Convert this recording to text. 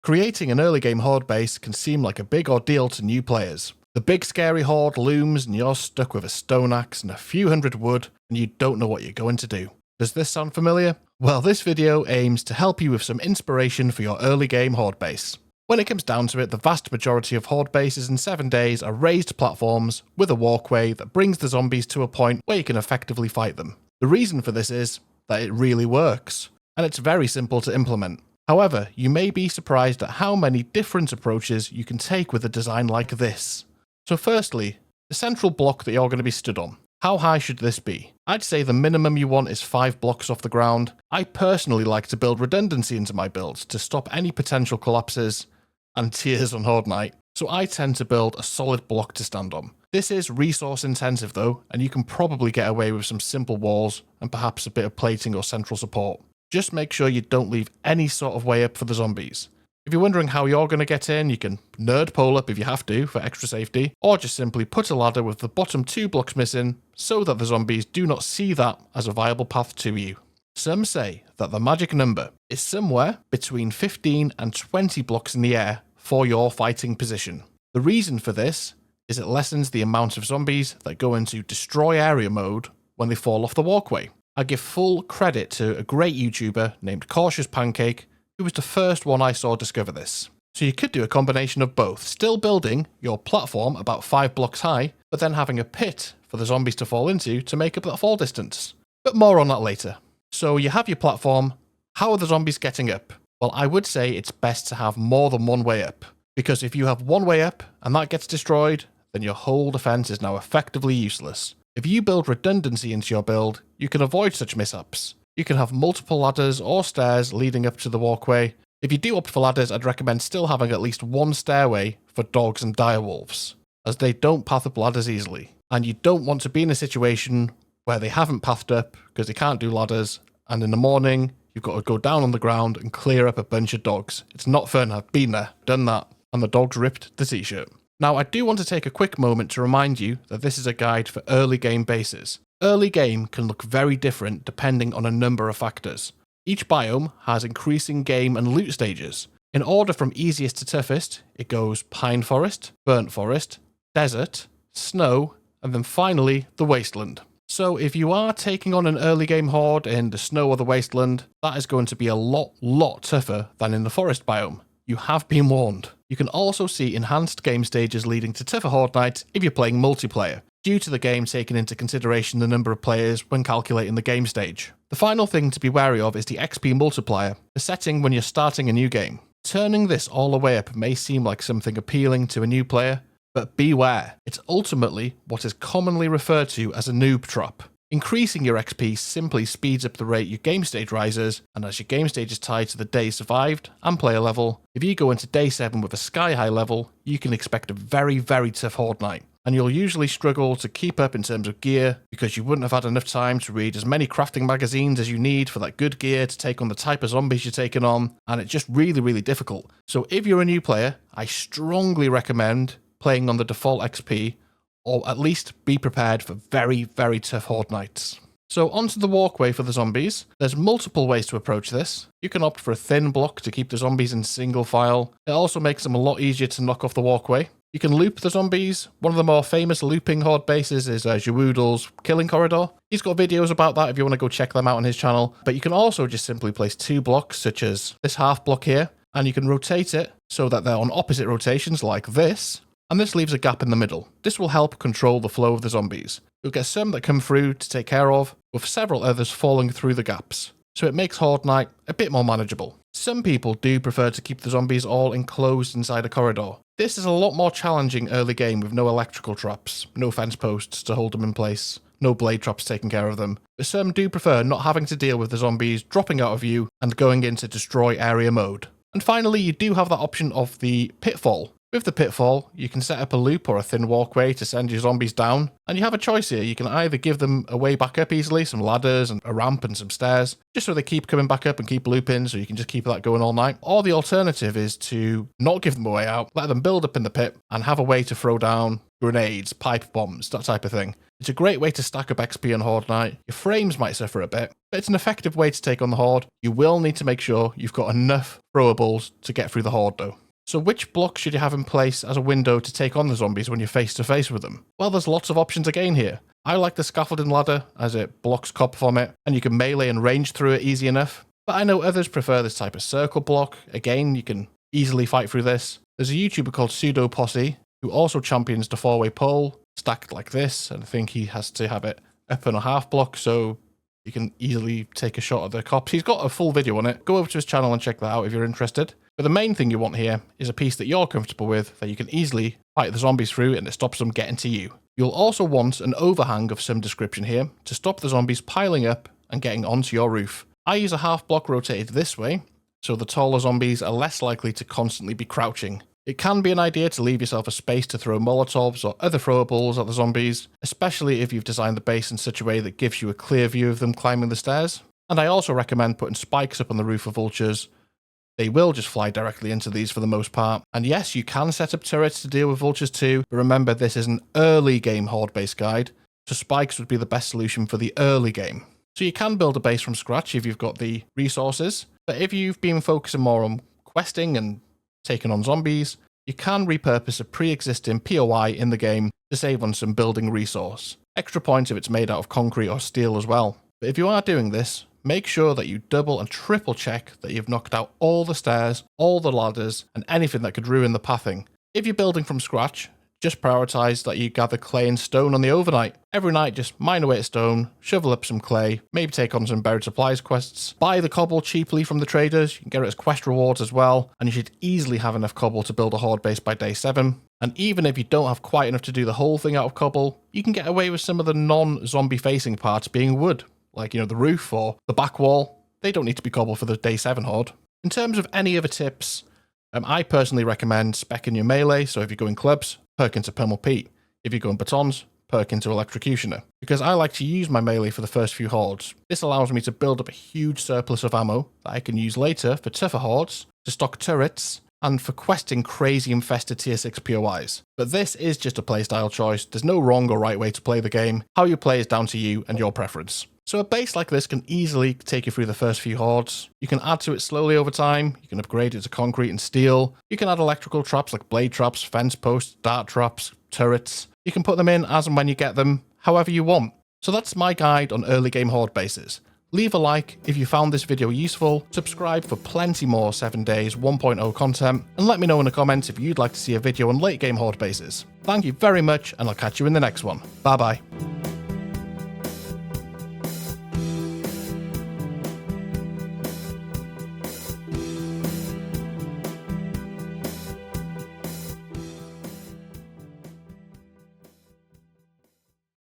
Creating an early game horde base can seem like a big ordeal to new players. The big scary horde looms and you're stuck with a stone axe and a few hundred wood and you don't know what you're going to do. Does this sound familiar? Well, this video aims to help you with some inspiration for your early game horde base. When it comes down to it, the vast majority of horde bases in 7 days are raised platforms with a walkway that brings the zombies to a point where you can effectively fight them. The reason for this is that it really works, and it's very simple to implement. However, you may be surprised at how many different approaches you can take with a design like this. So firstly, the central block that you're going to be stood on. How high should this be? I'd say the minimum you want is 5 blocks off the ground. I personally like to build redundancy into my builds to stop any potential collapses and tears on Horde Night, so I tend to build a solid block to stand on. This is resource intensive though, and you can probably get away with some simple walls and perhaps a bit of plating or central support. Just make sure you don't leave any sort of way up for the zombies. If you're wondering how you're going to get in, you can nerd pole up if you have to for extra safety, or just simply put a ladder with the bottom 2 blocks missing so that the zombies do not see that as a viable path to you. Some say that the magic number is somewhere between 15 and 20 blocks in the air for your fighting position. The reason for this is it lessens the amount of zombies that go into destroy area mode when they fall off the walkway. I give full credit to a great YouTuber named Cautious Pancake, who was the first one I saw discover this. So you could do a combination of both, still building your platform about 5 blocks high, but then having a pit for the zombies to fall into to make up that fall distance. But more on that later. So you have your platform, how are the zombies getting up? Well, I would say it's best to have more than one way up, because if you have one way up and that gets destroyed, then your whole defense is now effectively useless. If you build redundancy into your build, you can avoid such mishaps. You can have multiple ladders or stairs leading up to the walkway. If you do opt for ladders, I'd recommend still having at least one stairway for dogs and direwolves, as they don't path up ladders easily. And you don't want to be in a situation where they haven't pathed up because they can't do ladders, and in the morning, you've got to go down on the ground and clear up a bunch of dogs. It's not fun. I've been there, done that, and the dogs ripped the t-shirt. Now, I do want to take a quick moment to remind you that this is a guide for early game bases. Early game can look very different depending on a number of factors. Each biome has increasing game and loot stages. In order from easiest to toughest, it goes pine forest, burnt forest, desert, snow, and then finally the wasteland. So if you are taking on an early game horde in the snow or the wasteland, that is going to be a lot tougher than in the forest biome. You have been warned. You can also see enhanced game stages leading to tougher horde nights if you're playing multiplayer, due to the game taking into consideration the number of players when calculating the game stage. The final thing to be wary of is the XP multiplier, the setting when you're starting a new game. Turning this all the way up may seem like something appealing to a new player, but beware, it's ultimately what is commonly referred to as a noob trap. Increasing your XP simply speeds up the rate your game stage rises, and as your game stage is tied to the days survived and player level, if you go into day 7 with a sky high level, you can expect a very tough horde night. And you'll usually struggle to keep up in terms of gear because you wouldn't have had enough time to read as many crafting magazines as you need for that good gear to take on the type of zombies you're taking on, and it's just really difficult. So if you're a new player, I strongly recommend playing on the default XP, or at least be prepared for very tough horde nights. So onto the walkway for the zombies. There's multiple ways to approach this. You can opt for a thin block to keep the zombies in single file. It also makes them a lot easier to knock off the walkway. You can loop the zombies. One of the more famous looping horde bases is Jawoodle's killing corridor. He's got videos about that if you want to go check them out on his channel. But you can also just simply place 2 blocks, such as this half block here, and you can rotate it so that they're on opposite rotations like this. And this leaves a gap in the middle. This will help control the flow of the zombies. You'll get some that come through to take care of, with several others falling through the gaps. So it makes Horde Night a bit more manageable. Some people do prefer to keep the zombies all enclosed inside a corridor. This is a lot more challenging early game with no electrical traps, no fence posts to hold them in place, no blade traps taking care of them. But some do prefer not having to deal with the zombies dropping out of view and going into destroy area mode. And finally, you do have that option of the Pitfall. With the Pitfall, you can set up a loop or a thin walkway to send your zombies down, and you have a choice here. You can either give them a way back up easily, some ladders and a ramp and some stairs, just so they keep coming back up and keep looping, so you can just keep that going all night. Or the alternative is to not give them a way out, let them build up in the pit, and have a way to throw down grenades, pipe bombs, that type of thing. It's a great way to stack up XP on Horde Night. Your frames might suffer a bit, but it's an effective way to take on the Horde. You will need to make sure you've got enough throwables to get through the Horde though. So which block should you have in place as a window to take on the zombies when you're face to face with them? Well, there's lots of options again here. I like the scaffolding ladder as it blocks copper from it, and you can melee and range through it easy enough. But I know others prefer this type of circle block. Again, you can easily fight through this. There's a YouTuber called Pseudo Posse who also champions the 4-way pole stacked like this, and I think he has to have it up on a half block so you can easily take a shot at the cops. He's got a full video on it. Go over to his channel and check that out if you're interested. But the main thing you want here is a piece that you're comfortable with that you can easily fight the zombies through and it stops them getting to you. You'll also want an overhang of some description here to stop the zombies piling up and getting onto your roof. I use a half block rotated this way, so the taller zombies are less likely to constantly be crouching. It can be an idea to leave yourself a space to throw molotovs or other throwables at the zombies, especially if you've designed the base in such a way that gives you a clear view of them climbing the stairs. And I also recommend putting spikes up on the roof of vultures. They will just fly directly into these for the most part. And yes, you can set up turrets to deal with vultures too, but remember this is an early game horde base guide, so spikes would be the best solution for the early game. So you can build a base from scratch if you've got the resources, but if you've been focusing more on questing and taking on zombies, you can repurpose a pre-existing POI in the game to save on some building resource. Extra points if it's made out of concrete or steel as well. But if you are doing this, make sure that you double and triple check that you've knocked out all the stairs, all the ladders, and anything that could ruin the pathing. If you're building from scratch, just prioritize that you gather clay and stone on the overnight. Every night, just mine away at stone, shovel up some clay, maybe take on some buried supplies quests, buy the cobble cheaply from the traders, you can get it as quest rewards as well, and you should easily have enough cobble to build a horde base by day 7. And even if you don't have quite enough to do the whole thing out of cobble, you can get away with some of the non-zombie facing parts being wood, like, the roof or the back wall. They don't need to be cobble for the day 7 horde. In terms of any other tips, I personally recommend speccing your melee, so if you go in clubs, perk into Pummel Pete. If you go in batons, perk into Electrocutioner. Because I like to use my melee for the first few hordes. This allows me to build up a huge surplus of ammo that I can use later for tougher hordes, to stock turrets, and for questing crazy infested tier 6 POIs. But this is just a playstyle choice. There's no wrong or right way to play the game. How you play is down to you and your preference. So a base like this can easily take you through the first few hordes. You can add to it slowly over time. You can upgrade it to concrete and steel. You can add electrical traps like blade traps, fence posts, dart traps, turrets. You can put them in as and when you get them, however you want. So that's my guide on early game horde bases. Leave a like if you found this video useful, subscribe for plenty more 7 days 1.0 content, and let me know in the comments if you'd like to see a video on late game horde bases. Thank you very much, and I'll catch you in the next one. Bye bye.